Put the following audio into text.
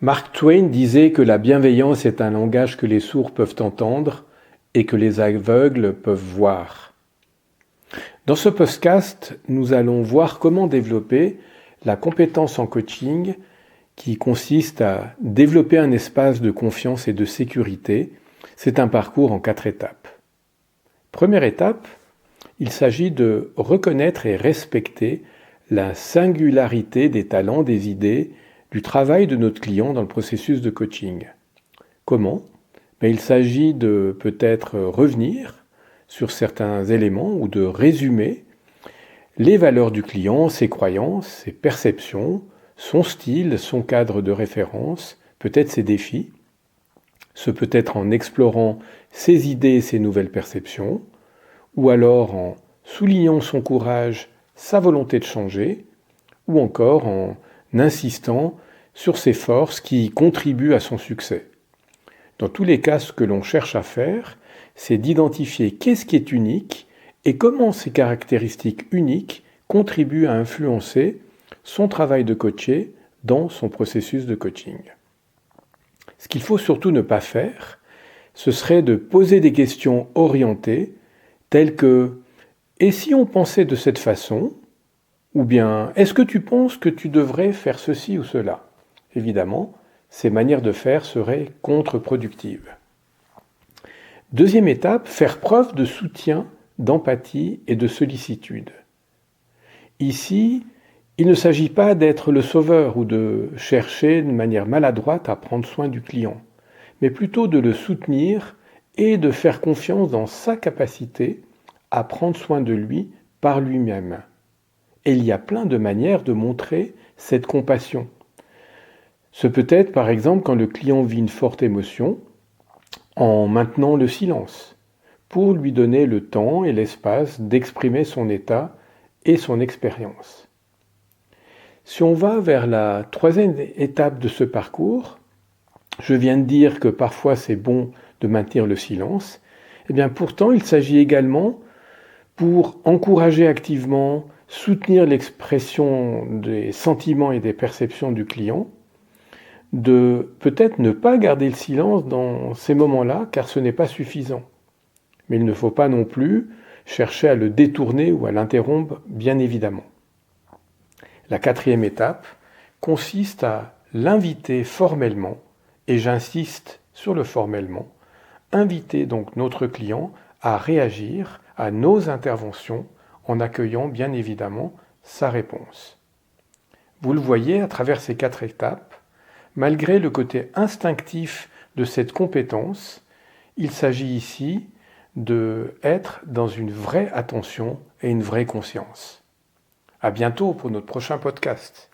Mark Twain disait que la bienveillance est un langage que les sourds peuvent entendre et que les aveugles peuvent voir. Dans ce podcast, nous allons voir comment développer la compétence en coaching qui consiste à développer un espace de confiance et de sécurité. C'est un parcours en 4 étapes. Première étape, il s'agit de reconnaître et respecter la singularité des talents, des idées, du travail de notre client dans le processus de coaching. Comment ? Il s'agit de peut-être revenir sur certains éléments ou de résumer les valeurs du client, ses croyances, ses perceptions, son style, son cadre de référence, peut-être ses défis. Ce peut être en explorant ses idées et ses nouvelles perceptions, ou alors en soulignant son courage, sa volonté de changer, ou encore en insistant sur ses forces qui contribuent à son succès. Dans tous les cas, ce que l'on cherche à faire, c'est d'identifier qu'est-ce qui est unique et comment ces caractéristiques uniques contribuent à influencer son travail de coaché dans son processus de coaching. Ce qu'il faut surtout ne pas faire, ce serait de poser des questions orientées telles que « et si on pensait de cette façon ?» ou bien « est-ce que tu penses que tu devrais faire ceci ou cela ?» Évidemment, ces manières de faire seraient contre-productives. Deuxième étape, faire preuve de soutien, d'empathie et de sollicitude. Ici, il ne s'agit pas d'être le sauveur ou de chercher de manière maladroite à prendre soin du client, mais plutôt de le soutenir et de faire confiance dans sa capacité à prendre soin de lui par lui-même. Et il y a plein de manières de montrer cette compassion. Ce peut être par exemple quand le client vit une forte émotion, en maintenant le silence, pour lui donner le temps et l'espace d'exprimer son état et son expérience. Si on va vers la troisième étape de ce parcours, je viens de dire que parfois c'est bon de maintenir le silence, et bien pourtant il s'agit également, pour encourager activement, soutenir l'expression des sentiments et des perceptions du client, de peut-être ne pas garder le silence dans ces moments-là, car ce n'est pas suffisant. Mais il ne faut pas non plus chercher à le détourner ou à l'interrompre, bien évidemment. La quatrième étape consiste à l'inviter formellement, et j'insiste sur le formellement, inviter donc notre client à réagir à nos interventions en accueillant bien évidemment sa réponse. Vous le voyez à travers ces 4 étapes, malgré le côté instinctif de cette compétence, il s'agit ici d'être dans une vraie attention et une vraie conscience. À bientôt pour notre prochain podcast.